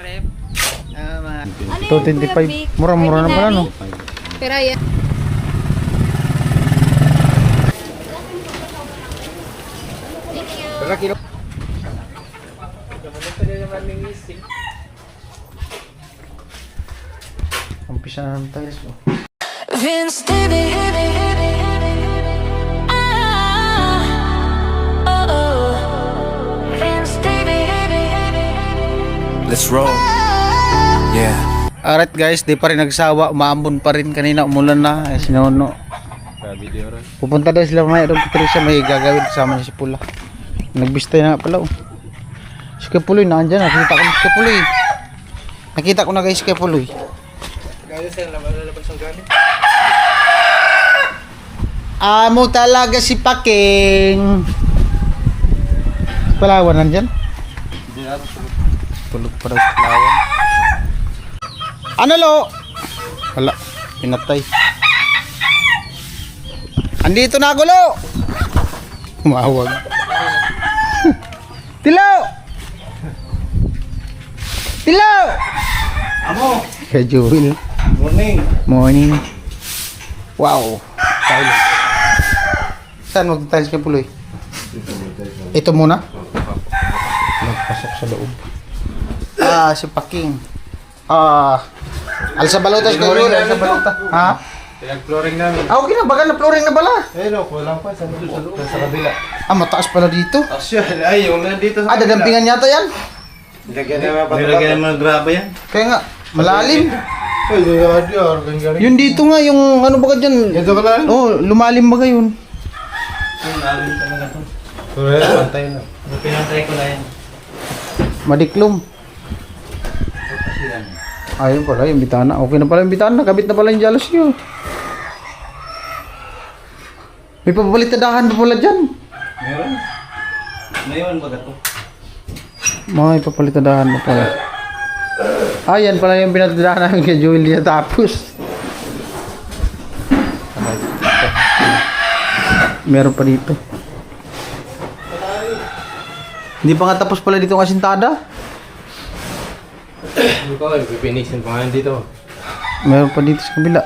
rep. Mga 225. Mura-mura na pala, no? Pero yan. Berapa kilo? Umpisa na ng tiles, oh. Vince Stevie. Let's roll. Yeah. Alright guys, di pa rin nagsawa. Umaambon pa rin kanina. Umulan na. Eh, sinuno. Pupunta daw sila mamaya doon. Patricia, may gagawin. Kasama niya si Pula. Nagbistay na nga pala, oh. Si Kepuloy, naandyan. Nakita ko na si Kepuloy. Nakita ko na guys si Kepuloy. Amo talaga si Paking. Palawan nandyan? Tulog pa daw si Palawan. Ano lo? Wala, pinatay. Andito na ako lo. Umawag. Tilo! Tilo! Amo. Kay Jewel. Morning. Morning. Wow. Tiles. Saan mag-tiles ka Puloy? Ito muna? Nagpasok sa loob. Si Paking. Alsa balotas kay Jewel. Alsa balota. Ha? Pinag-flooring namin. Okay na. Baga na flooring na bala. Eh no, kulang pa sa loob. Sa kabila. Mataas pala dito. Actually, ay yung nandito sa Dadampingan yata yan. Nilagyan naman ng graba yan. Kaya nga, malalim. Ay, galing. Yun dito nga, yung ano baga dyan. Ito ka lang? Oh, lumalim baga yun. Lalim talaga to. Pero pantay na. Pinantay ko na yan. Madiklom. Ayun pala, yung bitana. Okay na pala yung bitana. Kabit na pala yung jalos nyo. May papalit na dahan pa pala dyan. Meron? Ngayon baga to. May papalit na dahan pa pala. Yan pala yung pinatadahan namin kay Julia tapos. Meron pa dito. Hindi pa nga tapos pala dito ang asintada. Hindi ko, pipinisin pa nga dito. Meron pa dito sa kabila.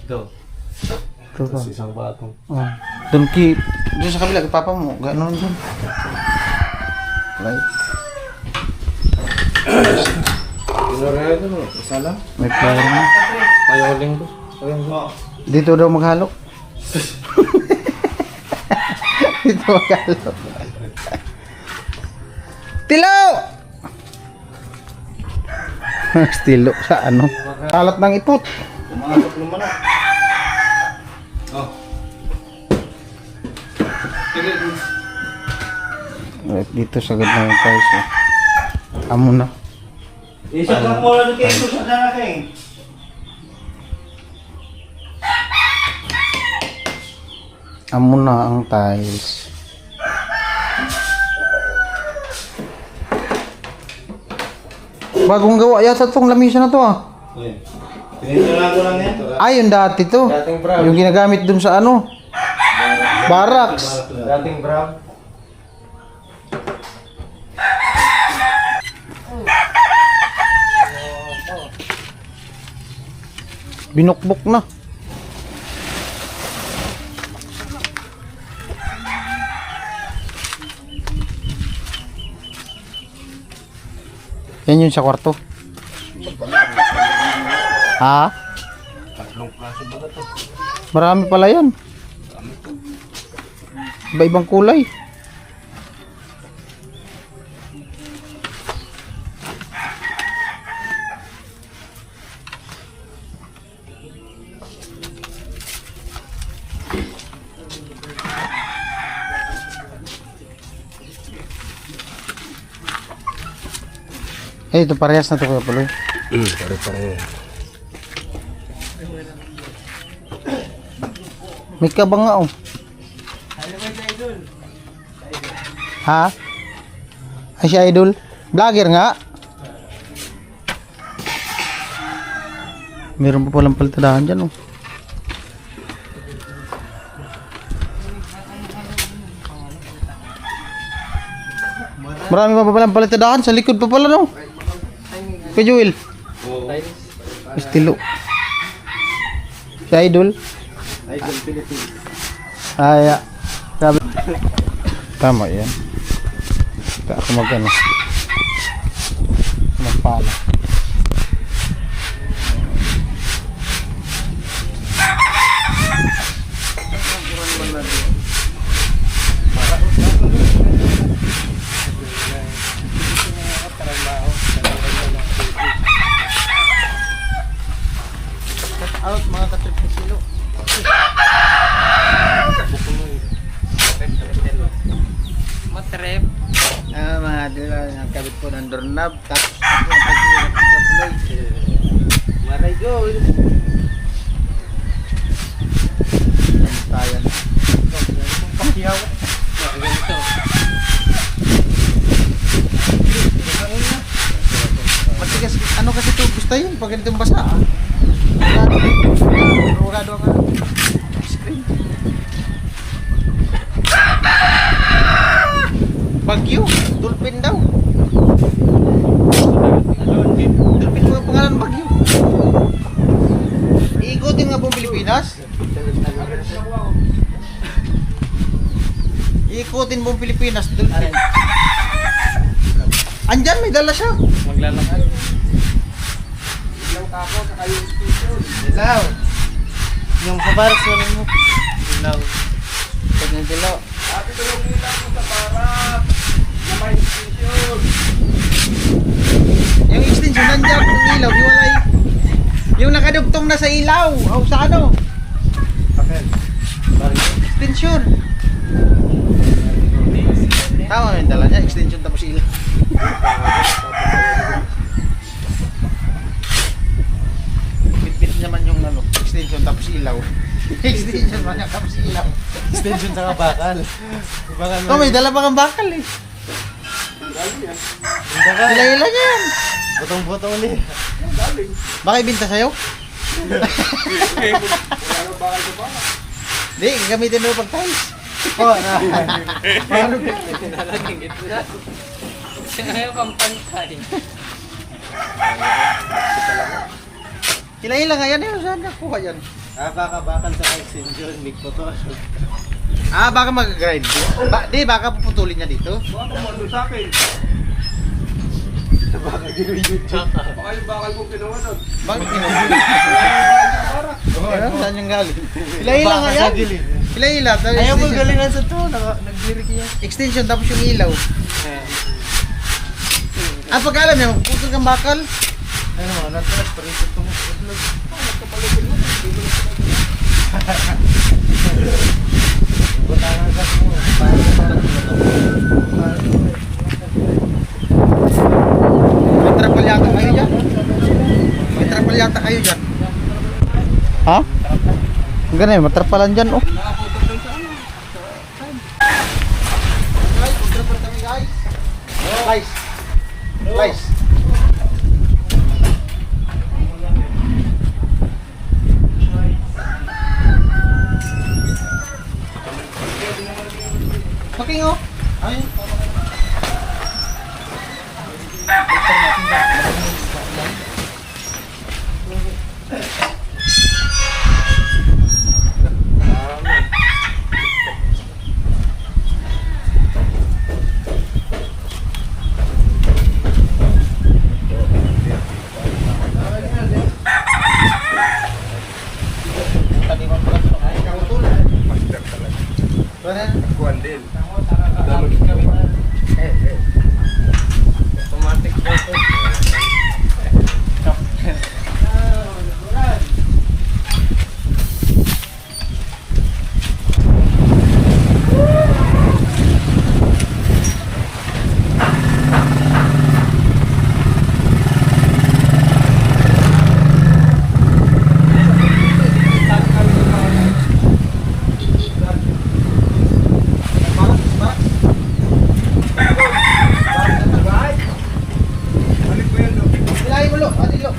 Ito. Ito pa. Tapos isang batong. Doon sa kabila kay papa mo. Gano'n dun. Right. Pinura ito no? Isa lang? May flyer na. Payoling ko. Dito daw maghalo. Dito maghalo. Tilo! Stilo sa ano? Kalat ng ipot. Tumasok naman na. Oh. Right, dito sagad na yung tiles. Amo na. Isa lang mo lang kayo sa darating. Amo na ang tiles. Bagong gawa yata itong lamisa na to Pininturahan ko lang yan. Yung dati to. Dating brown. Yung ginagamit dun sa ano? Barracks. Dating brown. Binukbok na. Yan yun sa kwarto. Ha? Marami pala yan. Iba-ibang kulay. Ito parehas na ito Kuya Puloy. Pare-pare. May kabang nga Ha? Ay si Idol? Vlogger nga? Meron pa palang palitadahan dyan Marami pa palang palitadahan sa likod pa pala Kuya Joel. Estilo. Si Idol. Idol Philippines. Ay, sabi. Tama yan. Kaya ako mag-ano. Magpala. Out mga katrip na silo. Matrep. Mga dila nagkabit po ng doorknob tapos ako ang paghihirap sa kapuloy. Maray go. Tayan. Pakiyaw. Ganito. Matigas, ano kasi ito gusto yun pag ganitong basa. Rugado ka. Screen. Bagyo, Dolphin daw. Dolphin mo yung pangalan Bagyo. Iikutin nga buong Pilipinas. Iikutin buong Pilipinas, Dolphin. Andyan, may dala siya. Maglalakad. Dilaw. Yung sa baras wala mo. Dilaw. Pag nagdilaw. Yung extension nandiyan, yung ilaw, hiwalay. Yung nakadugtong na sa ilaw, o sa ano? Extension. Tama yung dala niya, extension tapos ilaw. Bit-bit naman yung ano, extension tapos ilaw. Extension man yan tapos ilaw. Extension sa bakal. Bakal Oh, may dala pa kang bakal eh. Hila-hila niya yan. Butong-butong ulit. Baka ibinta sa'yo? Di, gamitin mo pag tiles. Oh, na. Ayaw kang pantay. Hila-hila nga yan eh. Saan nakuha yan? Baka bakal sa extension. Big photo. Baka mag-grind. Baka puputulin niya dito. Baka mo sa akin. Baka gino-YouTube. Baka yung bakal mo kinuha nun. Bakit pinuli? Saan yung galing? Hila-hila nga yan. Hila-hila. Ayaw mo galingan sa to. Nag-lyric yan. Extension tapos yung ilaw. Pag alam niya, magputol kang bakal. Ano mo, nagtalas pa rin itong itlog. Butangan ka mo. May trapal yata kayo dyan. May trapal yata kayo dyan. Ha? Ang ganun, matrapalan dyan oh. Guys, guys. Paking oh. Ay. Kuan din. Automatic photo. Ilahin mo lo, adilo.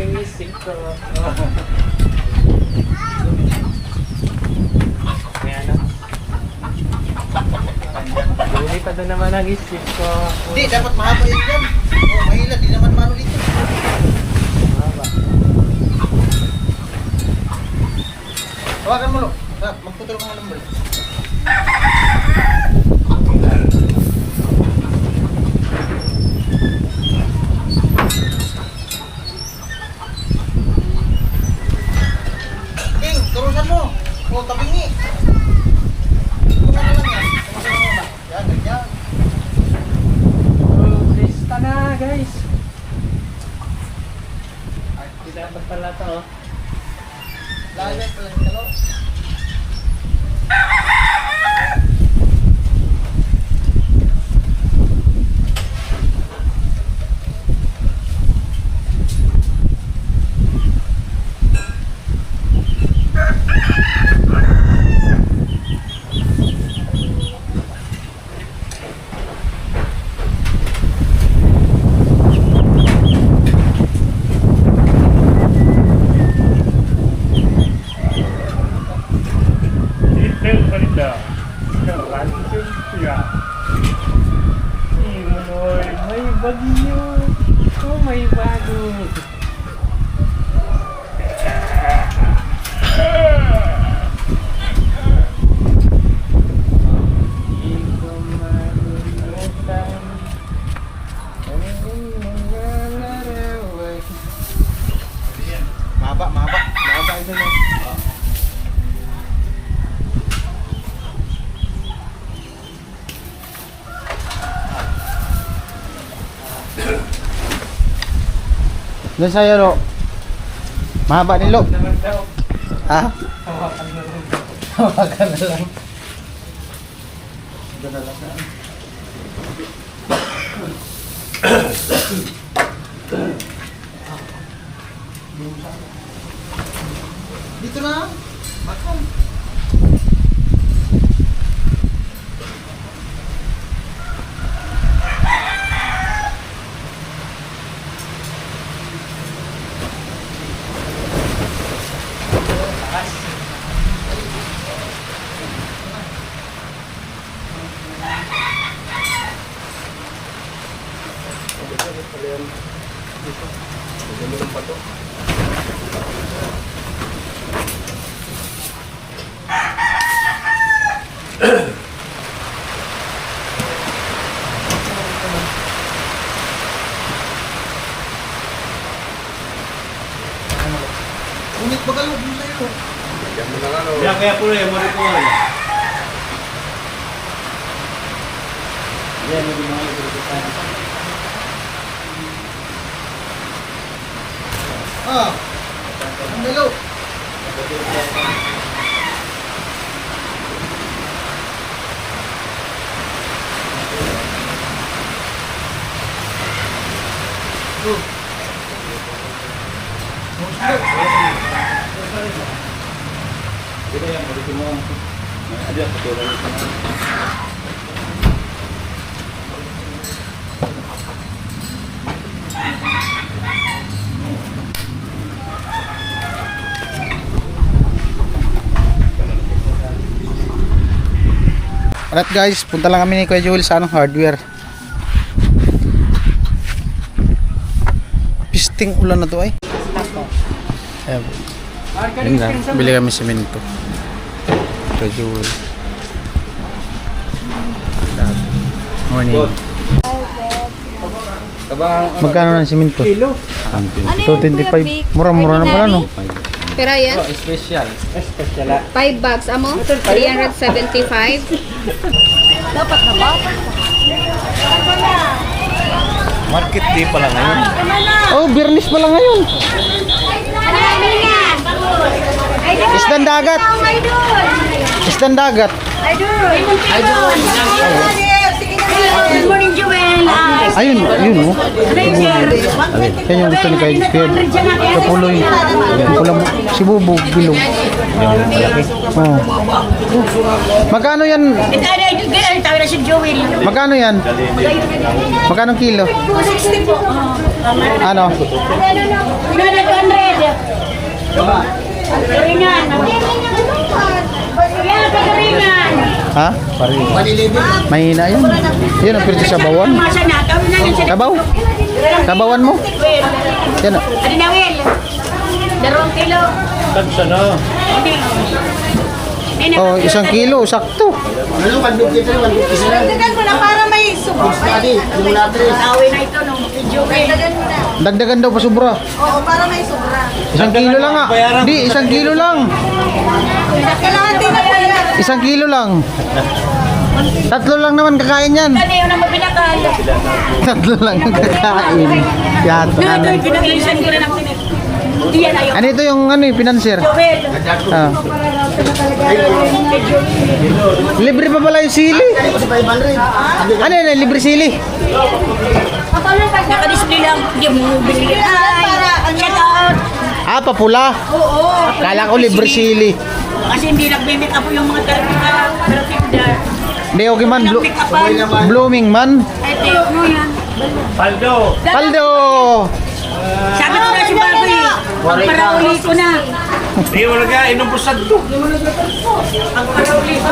Nangisip ko. May ano? Dito doon naman ang isip ko. Hindi, dapat mahaba yun dyan. Oh, mahila, di naman mano dito. Mahaba. Hawakan mo, Lo. Magputol ka ng number. King, turusan mo. O, tabingi. Turusan na lang yan. Turusan mo na. Yan, ganyan. Oh, Krista na guys. Hindi dapat pala ito oh. Lahat pala yung talo. May bagyo. Oh, may bago. Hindi ko malulutan ang mga larawan. Mahaba, mahaba. Mahaba ito na. Doon sa'yo, Lo. Mahaba ni Lo. Naman daw. Ha? Hawakan na lang. Hawakan na lang. Doon na lang. Dito na. Bakal. Unit bagal mo dun sa'yo. Kaya po rin, mo rin po rin. Yan, hindi mga ikulitan. Ah. Ang dalo. Dito yan, mo rin mo. Ada patuloy ito na. Alright guys, punta lang kami ni Kuya Joel sa hardware. Pisting ulan na to ay. Ayan. Yun lang, bili kami semento. Kuya Joel. Morning. Magkano ng semento? Kilo. 225. Mura-mura na pala no? Pero yan, Special. Special ah. 5 bags amo, 375. Dapat na ba? Market day pala ngayon. Oh, Biyernes pala ngayon. Isdan dagat. Isdan dagat. Good morning, Joel. Ayun, ayun oh. Yan yung gusto ni Kuya Kapuloy. Si Bubog, bilog. Oh. Magkano yan? Tayo na si Joel. Magkano yan? Magkano kilo? 260 po. Ano? 200. Ringan. Ringan. Ha? Mahina yun. Yun ang pirti sa bawan. Masa na, kami na yun sa Sabaw? Sabawan mo? Well, Yan. ano na, Will? 2 kilo. Tagsa na. Oh, 1 kilo, sakto. Dagdagan mo na para may subos. Tawin na ito nung video. Dagdagan mo na. Dagdagan daw pa sobra. Oo, para may sobra. 1 kilo lang nga. Hindi, 1 kilo lang. Kalahati na po yan. 1 kilo lang. 3 lang naman kakain yan. Ano yun ang mapinakan? 3 lang kakain. Yata ano. Pinag-ilisan ko rin ang pinag. Hindi yan ayaw. Ano ito yung ano yung financier? Joel. Ah. Libre pa pala yung sili. Ano yun? Libre sili. Nakadisplay lang. Hindi mo binili. Check out. Ah, papula. Oo. Kala ko libre sili. Kasi hindi nag-make up po yung mga karapita. Hindi, okay man. Blooming man. Ito yung yan. Paldo. Paldo! Sabi ko na si Baboy. Pagparauli ko na. Hindi mo na inom po sa to. Pagparauli ko.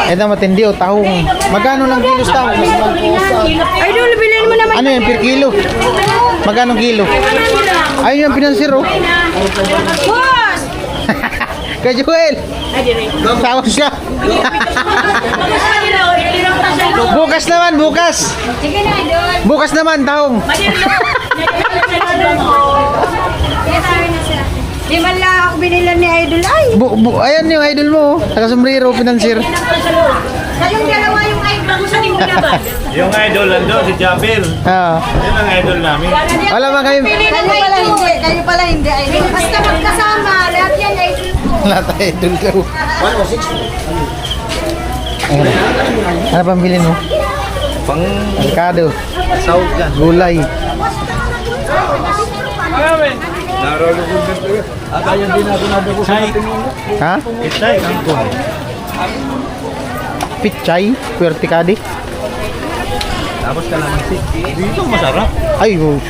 Ito matindi o, tahong. Magkano lang kilos tahong? Ay, doon, bilhin mo naman. Ano yan, per kilo? Magkano kilo? Ayun yung financier oh. Boss! Kay Joel! Tawag siya. Bukas naman, bukas. Sige na, doon. Bukas naman, tahong. Di man lang ako binilan ni Idol. Ay! Ayan yung idol mo, oh. Taga-sombrero, financier. Kayong dalawa yung idol ko sa linggo na ba? Yung idol nando, si Jabir. Ah. Yan ang idol namin. Wala man kayo. Kayo pala hindi idol. Basta magkasama, lahat yan idol ko. Lahat idol ka. Ano pang bilhin mo? Pang Avocado, sahog yan. gulay. Kaya din natin na ko sa Ha? Itay, kangkong. Pichay, puwerte kadi. Tapos kalamansi. Dito masarap. Ay, oh.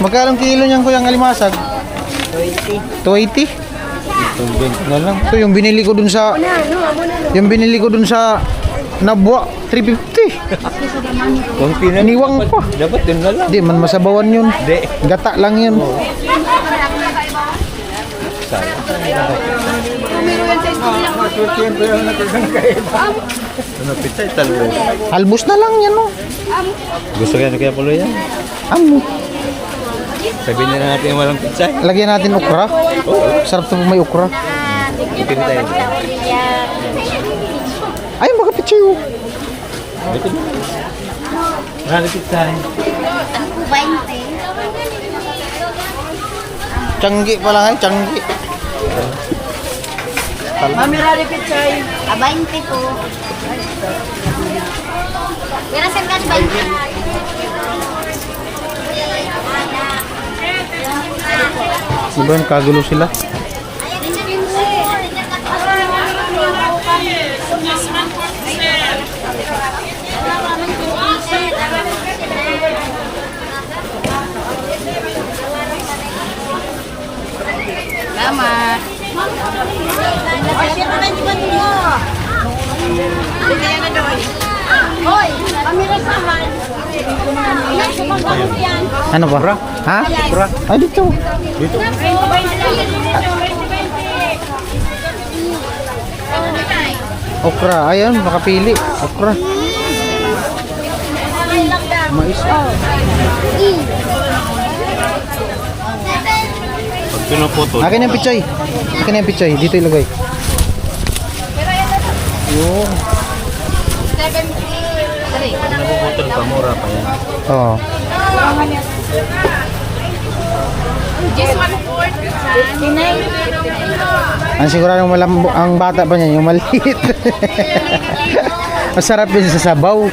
Magkano kilo niyan ko yung alimasag? 280. 280 na lang. Ito yung binili ko dun sa Nabwa 350. Konti na. Iniwang pa. Dapat din na lang. Di man masabawan yun. Di. Gata lang yun. Ano pizza talo. Albus na lang yan oh. Gusto kaya kaya pulo yan. Amo. Sabihin na natin yung walang pizza. Lagyan natin okra. Sarap to may okra. Ipin tayo. Ay, makapichay oh. Wala pizza. Tiyanggi pa lang ay, tiyanggi. Mami Rari Pichay. 20 po. Pero saan ka 20? Diba, kagulo sila. Salamat. Hoy, kami rasahan. Ano ba? Ha? Ay, dito. Okra, ayan, makapili. Okra. Mais. Pag pinuputol. Akin yung pichay. Akin yung pichay. Dito ilagay. Yun. Napuputol pa, mura pa yan. Oo. Just 1/4. Ang sigurado ang bata pa niya, yung maliit. Masarap din sa sabaw.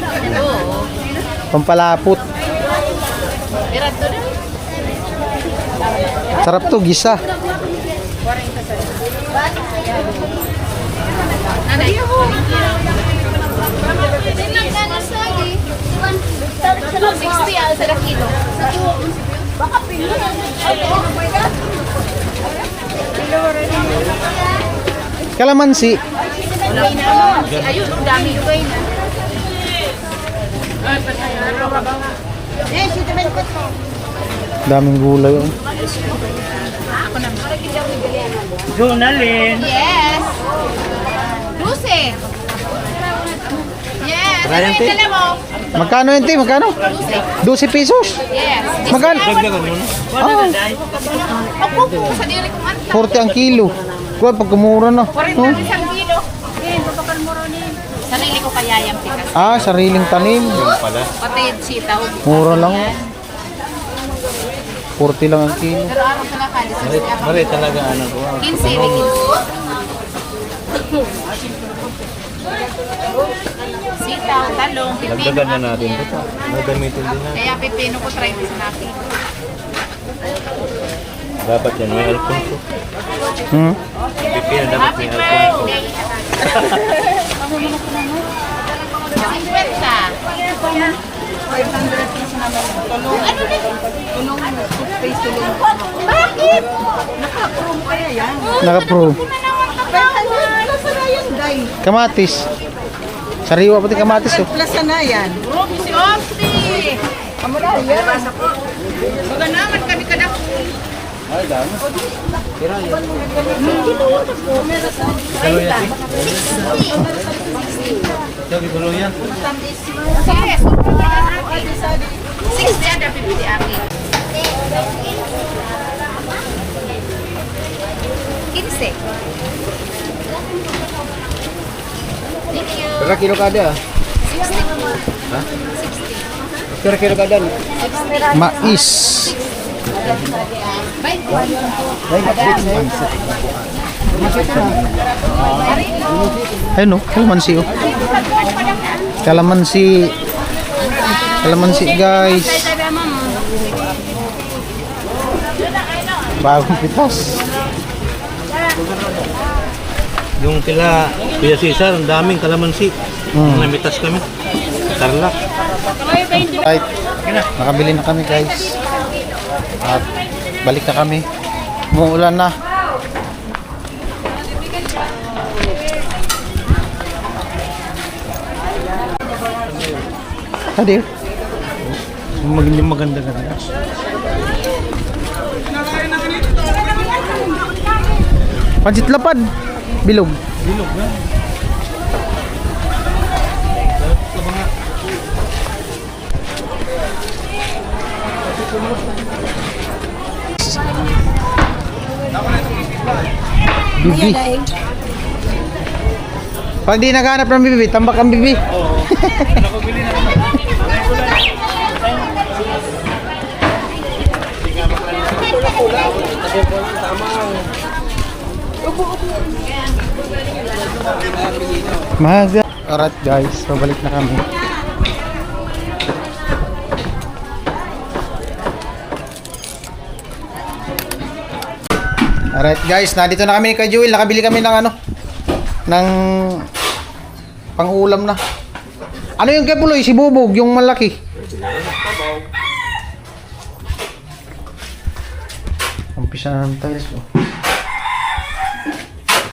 Pampalapot. Sarap to, gisa. Nanay. Kalamansi. Ayun, ang dami ko eh. Daming gulay oh. Jonalyn. Yes. Lucy. Yes. Ano yung dala mo? Magkano yun, te? Magkano? 12 pesos. Yes. Magkano? Ah, Ako po, sa dili kong anta. 40 ang kilo. Kuya, pag kumura na. 40 Oh. isang kilo. Babakal mo rin. Sarili ko kaya yung pikas. Ah, sariling tanim. Pati sitaw. Mura lang. 40 lang ang kilo. Pero araw sa nakali. Mari talaga ano ko. 15, may 15. Sitaw, talong, pipino. Dagdagan na natin ito. Magamitin din na. Kaya pipino ko 30 sa natin. Dapat yan, may Alfonso. Hmm? Pipino dapat Happy may Alfonso. birthday! 50. Ano din? Tulong toothpaste tulong. Bakit? Naka-approve kaya yan. Naka-approve. Plasa na yan, day. Kamatis. Sariwa pati kamatis oh. Plasa na yan. Si Opti! Baga naman kami kada. Sabi ko yan. Yes! 60 ada 50 aki. 15. Thank you. Berapa kilo kada? Hah? Berapa kilo kada? Mais. Bye. Ayun oh, kalamansi oh. Kalamansi. Kalamansi guys. Bagong pitas. Yung kila Kuya Cesar, ang daming kalamansi. Namitas kami. Tarlac. Right. Nakabili na kami guys. At balik na kami. Umuulan na. Tadi. Maganda maganda-ganda. Pansit lapad. Bilog. Bilog na. Bibi. Pag di naghanap ng bibi, tambak ang bibi. Maga. Alright guys, pabalik na kami. Alright guys, nandito na kami kay Joel. Nakabili kami ng ano, ng pang-ulam na. Ano yung kay Puloy? Si Bubog, yung malaki. Umpisa na ng tiles oh.